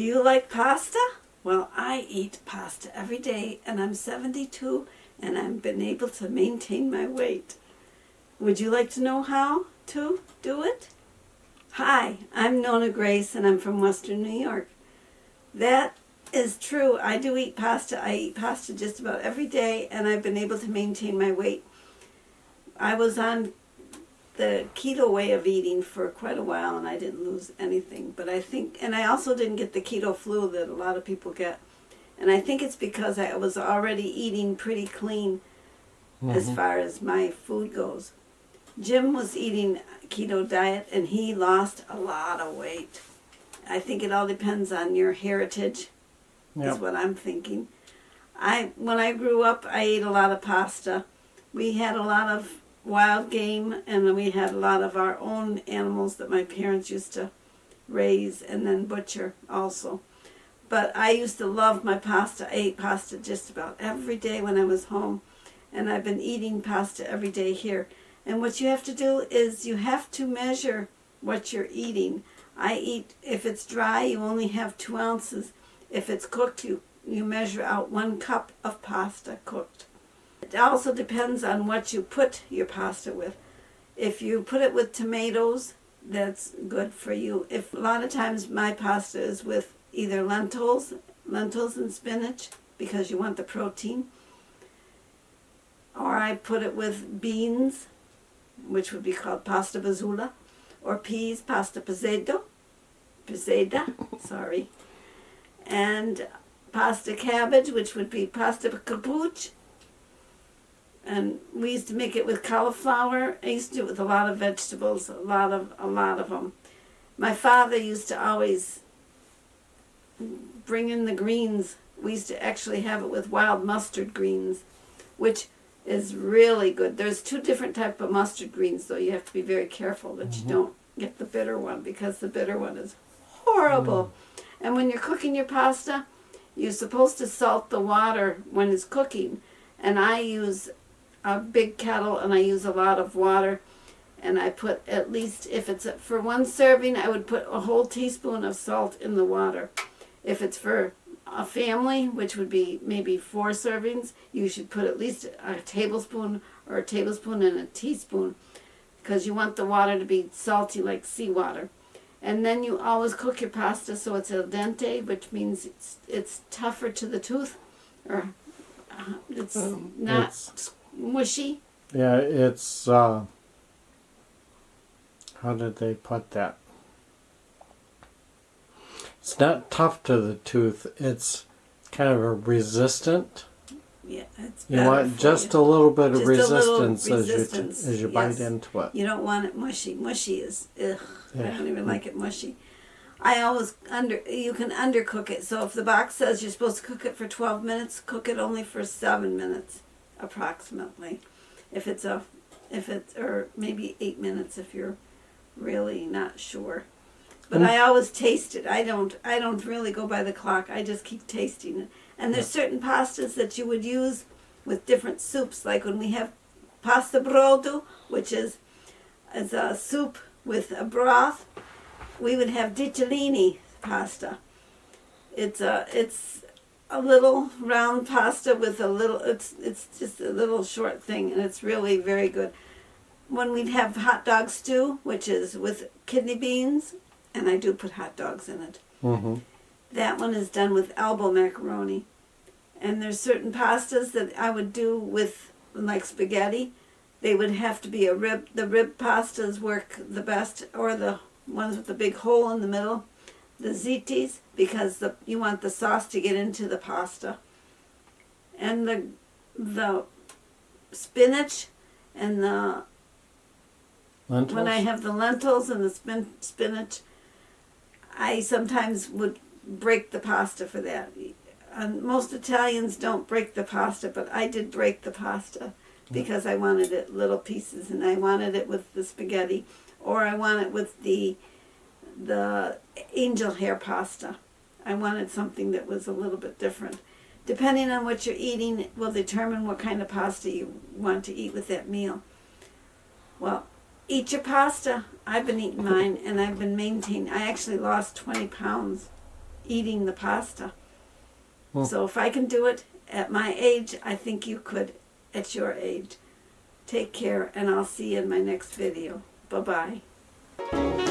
you like pasta? Well, I eat pasta every day, and I'm 72, and I've been able to maintain my weight. Would you like to know how to do it? Hi, I'm NonnaGrace, and I'm from Western New York. That is true. I do eat pasta. I eat pasta just about every day, and I've been able to maintain my weight. I was on the keto way of eating for quite a while, and I didn't lose anything. But I think, and I also didn't get the keto flu that a lot of people get. And I think it's because I was already eating pretty clean as far as my food goes. Jim was eating keto diet, and he lost a lot of weight. I think it all depends on your heritage, is what I'm thinking. When I grew up, I ate a lot of pasta. We had a lot of wild game, and we had a lot of our own animals that my parents used to raise and then butcher also. But I used to love my pasta. I ate pasta just about every day when I was home, and I've been eating pasta every day here. And what you have to do is you have to measure what you're eating. I eat, if it's dry, you only have 2 ounces. If it's cooked, you measure out 1 cup of pasta cooked. It also depends on what you put your pasta with. If you put it with tomatoes, that's good for you. If a lot of times my pasta is with either lentils and spinach, because you want the protein, or I put it with beans, which would be called pasta bazula, or peas, pasta peseda, and pasta cabbage, which would be pasta capuch. And we used to make it with cauliflower. I used to do it with a lot of vegetables, a lot of them. My father used to always bring in the greens. We used to actually have it with wild mustard greens, which is really good. There's 2 different types of mustard greens, though. You have to be very careful that you don't get the bitter one, because the bitter one is horrible. And when you're cooking your pasta, you're supposed to salt the water when it's cooking. And I use a big kettle, and I use a lot of water, and I put at least, if it's for 1 serving, I would put a whole teaspoon of salt in the water. If it's for a family, which would be maybe 4 servings, you should put at least a tablespoon, or a tablespoon and a teaspoon, because you want the water to be salty like seawater. And then you always cook your pasta so it's al dente, which means it's tougher to the tooth, or it's not mushy. Yeah, it's, how did they put that? It's not tough to the tooth, it's kind of a resistant. Yeah, it's you want just a little bit of resistance as you bite into it. You don't want it mushy. Mushy is, ugh, Yeah. I don't even like it mushy. I always, you can undercook it. So if the box says you're supposed to cook it for 12 minutes, cook it only for 7 minutes, approximately. Or maybe 8 minutes if you're really not sure. But I always taste it. I don't really go by the clock. I just keep tasting it. And there's certain pastas that you would use with different soups, like when we have pasta brodo, which is a soup with a broth. We would have ditalini pasta. It's a little round pasta with a little. It's just a little short thing, and it's really very good. When we'd have hot dog stew, which is with kidney beans, and I do put hot dogs in it. That one is done with elbow macaroni. And there's certain pastas that I would do with, like spaghetti. They would have to be a rib. The rib pastas work the best, or the ones with the big hole in the middle, the zitis, because you want the sauce to get into the pasta. And the spinach and the Lentils? When I have the lentils and the spinach, I sometimes would break the pasta for that. And most Italians don't break the pasta, but I did break the pasta because I wanted it little pieces, and I wanted it with the spaghetti, or I want it with the angel hair pasta. I wanted something that was a little bit different. Depending on what you're eating, it will determine what kind of pasta you want to eat with that meal. Well, eat your pasta. I've been eating mine, and I've been maintaining. I actually lost 20 pounds eating the pasta. Well- So if I can do it at my age, I think you could at your age. Take care, and I'll see you in my next video. Bye-bye.